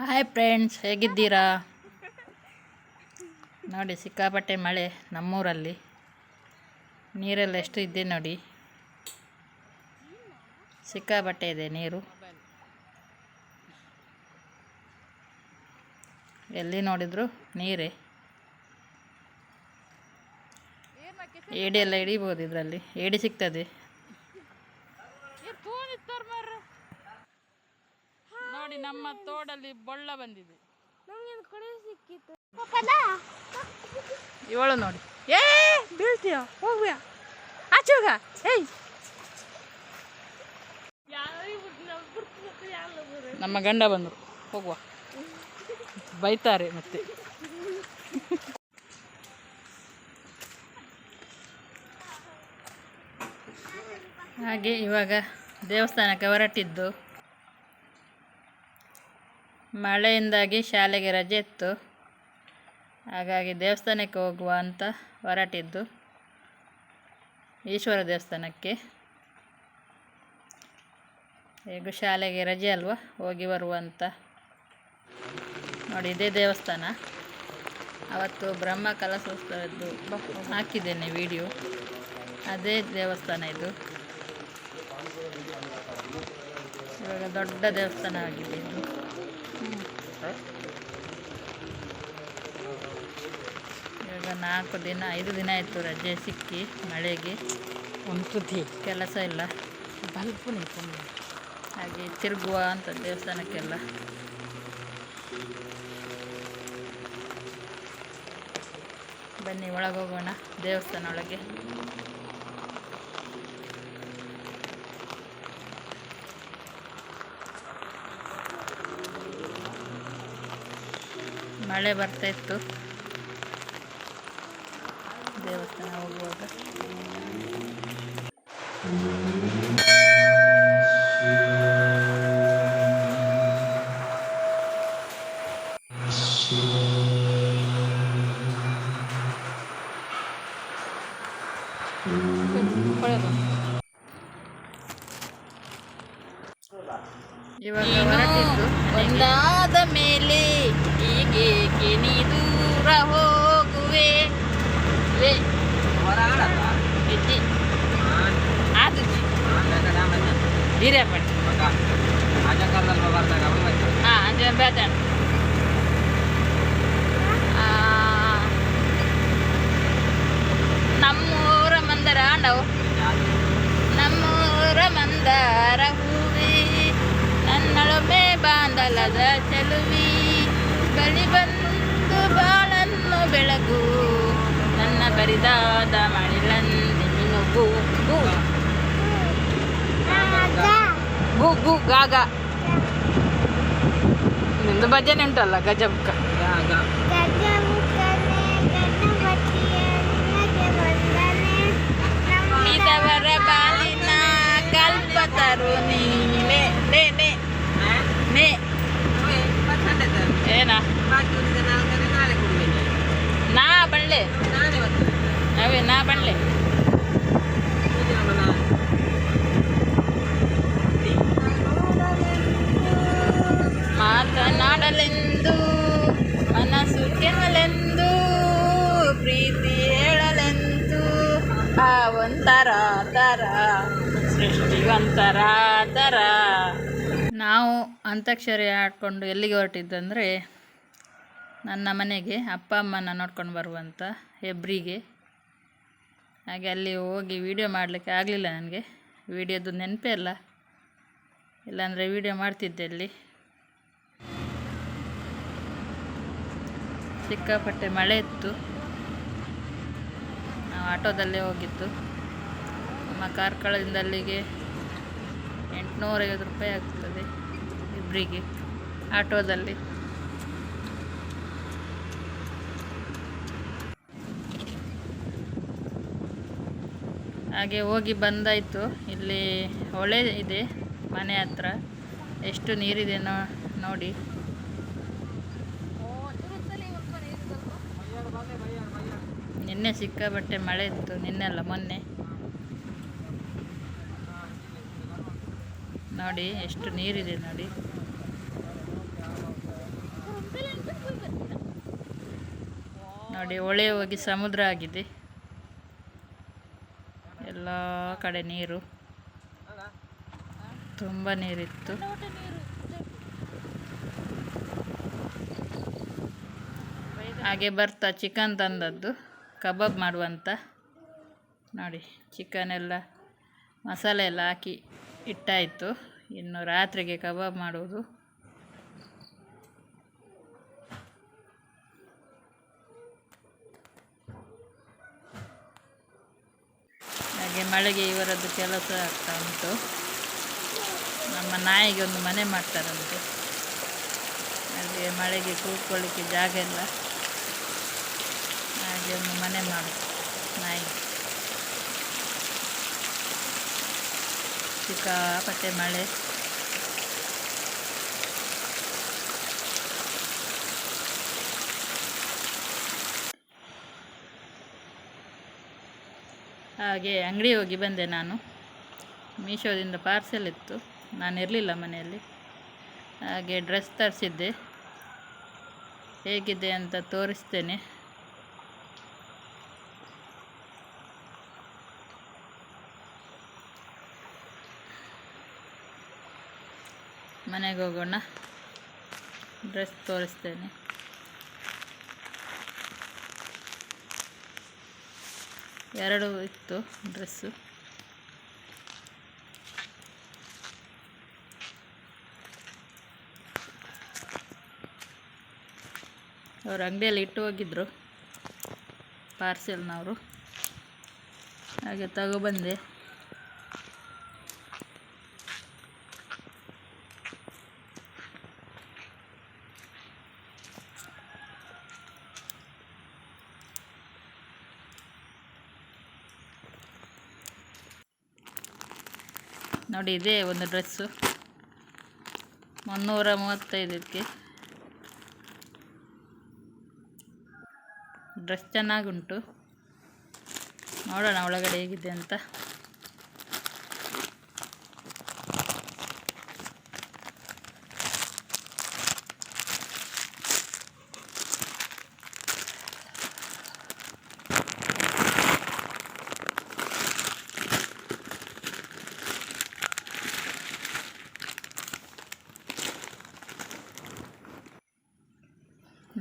Hi friends, ಹೇಗಿದ್ದೀರಾ? ನೋಡಿ, ಸಿಕ್ಕಾಪಟ್ಟೆ ಮಳೆ ನಮ್ಮೂರಲ್ಲಿ. ನೀರೆಲ್ಲ ಎಷ್ಟು ಇದೆ ನೋಡಿ, ಸಿಕ್ಕಾಪಟ್ಟೆ ಇದೆ ನೀರು. ಎಲ್ಲಿ ನೋಡಿದ್ರು ನೀರೇ. ಏಡಿ ಎಲ್ಲ ಹಿಡಿಬೋದು, ಇದರಲ್ಲಿ ಏಡಿ ಸಿಗ್ತದೆ. ನೋಡಿ, ನಮ್ಮ ತೋಡಲ್ಲಿ ಬೊಳ್ಳ ಬಂದಿದೆ. ಇವಳು ನೋಡಿ, ಬೀಳ್ತೀಯ, ಹೋಗುವ ಆಚೋಗ. ನಮ್ಮ ಗಂಡ ಬಂದರು, ಹೋಗುವ, ಬೈತಾರೆ ಮತ್ತೆ. ಹಾಗೆ ಇವಾಗ ದೇವಸ್ಥಾನಕ್ಕೆ ಹೊರಟಿದ್ದು. ಮಳೆಯಿಂದಾಗಿ ಶಾಲೆಗೆ ರಜೆ ಇತ್ತು, ಹಾಗಾಗಿ ದೇವಸ್ಥಾನಕ್ಕೆ ಹೋಗುವ ಅಂತ ಹೊರಟಿದ್ದು. ಈಶ್ವರ ದೇವಸ್ಥಾನಕ್ಕೆ. ಹೇಗೂ ಶಾಲೆಗೆ ರಜೆ ಅಲ್ವಾ, ಹೋಗಿ ಬರುವ ಅಂತ. ನೋಡಿ, ಇದೇ ದೇವಸ್ಥಾನ. ಅವತ್ತು ಬ್ರಹ್ಮ ಕಲಶೋತ್ಸವದ್ದು ಹಾಕಿದ್ದೇನೆ ವಿಡಿಯೋ. ಅದೇ ದೇವಸ್ಥಾನ ಇದು. ಇವಾಗ ದೊಡ್ಡ ದೇವಸ್ಥಾನ ಆಗಿದೆ ಇದು. ಇವಾಗ 5 ದಿನ ಆಯಿತು ರಜೆ ಸಿಕ್ಕಿ. ಮಳೆಗೆ ಒಂದು ಕೆಲಸ ಇಲ್ಲ, ಬಲ್ಪು ನಿಂತು ಹಾಗೆ ತಿರುಗುವ ಅಂತ ದೇವಸ್ಥಾನಕ್ಕೆಲ್ಲ. ಬನ್ನಿ ಒಳಗೋಗೋಣ ದೇವಸ್ಥಾನ ಒಳಗೆ. ಮಳೆ ಬರ್ತಾ ಇತ್ತು ದೇವಸ್ಥಾನ ಹೋಗುವಾಗ. ಇವಾಗ ಹೊರಟಿದ್ದು. ಒಂದಾದ ಮೇಲೆ ಹೀಗೇಕೆ ನೀ ದೂರ ಹೋಗುವೆ? ನಮ್ಮೂರ ಮಂದರ ಅಂಡವು, ನಮ್ಮೂರ ಮಂದಾರ ಹೂವಿ, ನನ್ನಳೊಮ್ಮೆ ಬಾಂಧಲದ ಚೆಲುವಿ, ಬಳಿ ಬಂದು ಬಾಳನ್ನು ಬೆಳಗು, ನನ್ನ ಬರಿದಾದ ಮಳಿಲಂದಿ ನುಗ್ಗು. ಗು ಗು ಗಾಗ. ನಿಂದು ಭಜನೆ ಉಂಟಲ್ಲ, ಗಜಬುಕ್ಕ. ಇದವರ ಬಾಲಿನ ಕಲ್ಪತರು ನೀನೆ. ಏನ ನಾ ಬಳ್ಳೆ ಅವೇ ನಾ ಬಳ್ಳೆ. ಮಾತನಾಡಲೆಂದು ಮನಸ್ಸು ಕೆಮ್ಮಲೆಂದು ಪ್ರೀತಿ ಹೇಳಲೆಂದು ಆ ಒಂಥರ ತರ ಸೃಷ್ಟಿಗೊಂಥರ ತರ. ನಾವು ಅಂತ್ಯಾಕ್ಷರಿ ಆಡ್ಕೊಂಡು ಎಲ್ಲಿಗೆ ಹೊರಟಿದ್ದಂದರೆ ನನ್ನ ಮನೆಗೆ, ಅಪ್ಪ ಅಮ್ಮನ ನೋಡ್ಕೊಂಡು ಬರುವಂಥ ಹೆಬ್ರಿಗೆ. ಹಾಗೆ ಅಲ್ಲಿ ಹೋಗಿ ವಿಡಿಯೋ ಮಾಡಲಿಕ್ಕೆ ಆಗಲಿಲ್ಲ ನನಗೆ. ವಿಡಿಯೋದು ನೆನಪೇ ಇಲ್ಲ, ಇಲ್ಲಾಂದರೆ ವಿಡಿಯೋ ಮಾಡ್ತಿದ್ದೆ. ಅಲ್ಲಿ ಸಿಕ್ಕಾಪಟ್ಟೆ ಮಳೆ ಇತ್ತು. ನಾವು ಆಟೋದಲ್ಲೇ ಹೋಗಿದ್ದು. ನಮ್ಮ ಕಾರ್ಕಳದಿಂದ ಅಲ್ಲಿಗೆ 850 ರೂಪಾಯಿ ಆಗ್ತದೆ ಇಬ್ಬರಿಗೆ ಆಟೋದಲ್ಲಿ. ಹಾಗೆ ಹೋಗಿ ಬಂದಾಯಿತು. ಇಲ್ಲಿ ಹೊಳೆ ಇದೆ ಮನೆ ಹತ್ರ. ಎಷ್ಟು ನೀರಿದೆ ನೋಡಿ. ನಿನ್ನೆ ಸಿಕ್ಕಾಪಟ್ಟೆ ಮಳೆ ಇತ್ತು, ನಿನ್ನೆಲ್ಲ ಮೊನ್ನೆ. ನೋಡಿ ಎಷ್ಟು ನೀರಿದೆ ನೋಡಿ. ನೋಡಿ, ಹೊಳೆ ಹೋಗಿ ಸಮುದ್ರ ಆಗಿದೆ. ಎಲ್ಲ ಕಡೆ ನೀರು, ತುಂಬ ನೀರಿತ್ತು. ಹಾಗೆ ಬರ್ತಾ ಚಿಕನ್ ತಂದದ್ದು ಕಬಾಬ್ ಮಾಡುವಂತ. ನೋಡಿ, ಚಿಕನ್ ಎಲ್ಲ ಮಸಾಲೆ ಎಲ್ಲ ಹಾಕಿ ಇಟ್ಟಾಯಿತು. ಇನ್ನು ರಾತ್ರಿಗೆ ಕಬಾಬ್ ಮಾಡುವುದು. ಹಾಗೆ ಮಳೆಗೆ ಇವರದ್ದು ಕೆಲಸ ಆಗ್ತಾ ಉಂಟು. ನಮ್ಮ ನಾಯಿಗೆ ಒಂದು ಮನೆ ಮಾಡ್ತಾರಂತೆ. ಹಾಗೆ ಮಳೆಗೆ ಕೂತ್ಕೊಳ್ಳಿಕ್ಕೆ ಜಾಗ ಇಲ್ಲ, ಹಾಗೆ ಒಂದು ಮನೆ ಮಾಡು ನಾಯಿ. ಸಿಕ್ಕಾಪಟ್ಟೆ ಮಳೆ. ಹಾಗೆ ಅಂಗಡಿ ಹೋಗಿ ಬಂದೆ ನಾನು. ಮೀಶೋದಿಂದ ಪಾರ್ಸೆಲ್ ಇತ್ತು, ನಾನು ಇರಲಿಲ್ಲ ಮನೆಯಲ್ಲಿ. ಹಾಗೆ ಡ್ರೆಸ್ ತರಿಸಿದ್ದೆ, ಹೇಗಿದೆ ಅಂತ ತೋರಿಸ್ತೇನೆ. ಮನೆಗೆ ಹೋಗೋಣ, ಡ್ರೆಸ್ ತೋರಿಸ್ತೇನೆ. ಎರಡು ಇತ್ತು ಡ್ರೆಸ್ಸು. ಅವ್ರ ಅಂಗಡಿಯಲ್ಲಿ ಇಟ್ಟು ಹೋಗಿದ್ರು ಪಾರ್ಸೆಲ್ನವರು, ಹಾಗೆ ತಗೊಬಂದೆ. ನೋಡಿ, ಇದೇ ಒಂದು ಡ್ರೆಸ್ಸು 335. ಡ್ರೆಸ್ ಚೆನ್ನಾಗುಂಟು, ನೋಡೋಣ ಒಳಗಡೆ ಹೇಗಿದೆ ಅಂತ.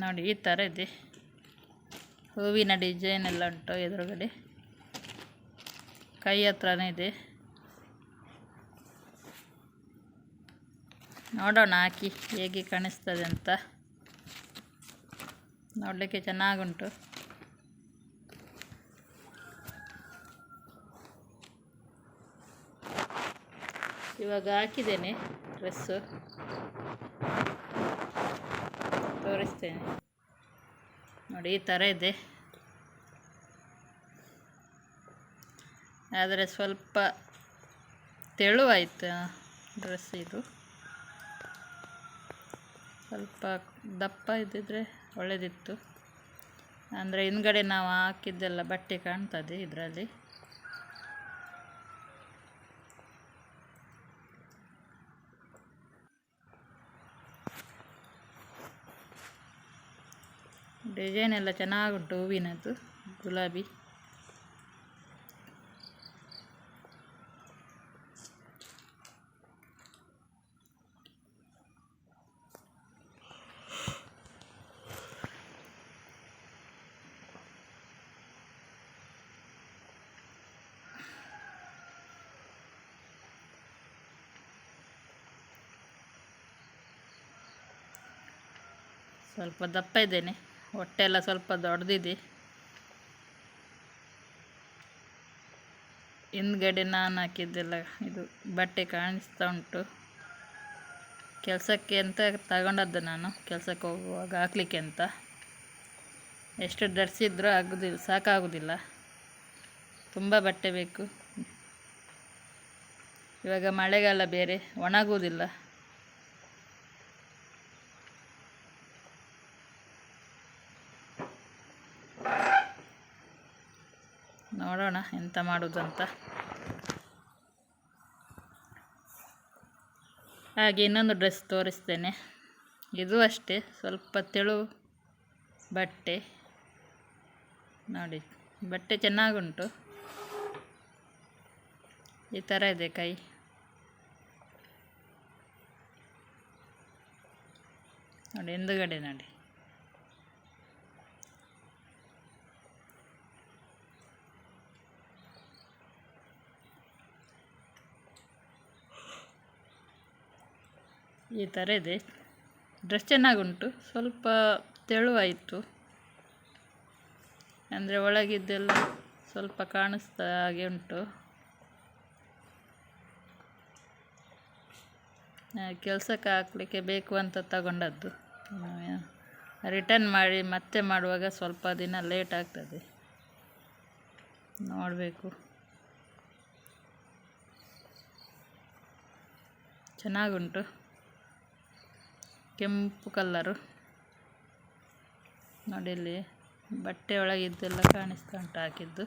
ನೋಡಿ, ಈ ಥರ ಇದೆ. ಹೂವಿನ ಡಿಸೈನ್ ಎಲ್ಲ ಉಂಟು ಎದುರುಗಡೆ, ಕೈ ಹತ್ರನೇ ಇದೆ. ನೋಡೋಣ ಹಾಕಿ ಹೇಗೆ ಕಾಣಿಸ್ತದೆ ಅಂತ. ನೋಡಲಿಕ್ಕೆ ಚೆನ್ನಾಗುಂಟು. ಇವಾಗ ಹಾಕಿದ್ದೇನೆ ಡ್ರೆಸ್ಸು, ತೋರಿಸ್ತೇನೆ. ನೋಡಿ, ಈ ಥರ ಇದೆ. ಆದರೆ ಸ್ವಲ್ಪ ತೆಳುವಾಯಿತು ಡ್ರೆಸ್. ಇದು ಸ್ವಲ್ಪ ದಪ್ಪ ಇದ್ದಿದ್ರೆ ಒಳ್ಳೆಯದಿತ್ತು. ಅಂದರೆ ಹಿಂದ್ಗಡೆ ನಾವು ಹಾಕಿದ್ದೆಲ್ಲ ಬಟ್ಟೆ ಕಾಣ್ತದೆ ಇದರಲ್ಲಿ. ಡಿಸೈನ್ ಎಲ್ಲ ಚೆನ್ನಾಗುಂಟು, ಹೂವಿನದ್ದು, ಗುಲಾಬಿ. ಸ್ವಲ್ಪ ದಪ್ಪ ಇದ್ದೇನೆ, ಹೊಟ್ಟೆ ಎಲ್ಲ ಸ್ವಲ್ಪ ದೊಡ್ಡದಿದೆ. ಹಿಂದ್ಗಡೆ ನಾನು ಹಾಕಿದ್ದೆಲ್ಲ ಇದು ಬಟ್ಟೆ ಕಾಣಿಸ್ತಾ ಉಂಟು. ಕೆಲಸಕ್ಕೆ ಅಂತ ತಗೊಂಡದ್ದು ನಾನು, ಕೆಲಸಕ್ಕೆ ಹೋಗುವಾಗ ಹಾಕ್ಲಿಕ್ಕೆ ಅಂತ. ಎಷ್ಟು ಡ್ರೆಸ್ ಇದ್ದರೂ ಆಗೋದಿಲ್ಲ, ಸಾಕಾಗೋದಿಲ್ಲ, ತುಂಬ ಬಟ್ಟೆ ಬೇಕು. ಇವಾಗ ಮಳೆಗಾಲ ಬೇರೆ, ಒಣಗುವುದಿಲ್ಲ. ನೋಡೋಣ ಎಂತ ಮಾಡೋದು ಅಂತ. ಹಾಗೆ ಇನ್ನೊಂದು ಡ್ರೆಸ್ ತೋರಿಸ್ತೇನೆ. ಇದು ಅಷ್ಟೇ ಸ್ವಲ್ಪ ತೆಳು ಬಟ್ಟೆ, ನೋಡಿ ಬಟ್ಟೆ ಚೆನ್ನಾಗುಂಟು. ಈ ಥರ ಇದೆ ಕೈ. ನೋಡಿ ಹಿಂದುಗಡೆ ನೋಡಿ. ಈ ಥರ ಇದೆ. ಡ್ರೆಸ್ ಚೆನ್ನಾಗುಂಟು. ಸ್ವಲ್ಪ ತೆಳುವಾಯಿತು, ಅಂದರೆ ಒಳಗಿದ್ದೆಲ್ಲ ಸ್ವಲ್ಪ ಕಾಣಿಸ್ತಾ ಹಾಗೆ ಉಂಟು. ಕೆಲಸಕ್ಕೆ ಹಾಕಲಿಕ್ಕೆ ಬೇಕು ಅಂತ ತಗೊಂಡದ್ದು. ರಿಟರ್ನ್ ಮಾಡಿ ಮತ್ತೆ ಮಾಡುವಾಗ ಸ್ವಲ್ಪ ದಿನ ಲೇಟ್ ಆಗ್ತದೆ, ನೋಡಬೇಕು. ಚೆನ್ನಾಗುಂಟು, ಕೆಂಪು ಕಲ್ಲರು. ನೋಡಿ ಇಲ್ಲಿ ಬಟ್ಟೆ ಒಳಗಿದ್ದೆಲ್ಲ ಕಾಣಿಸ್ತಾ ಉಂಟು ಹಾಕಿದ್ದು.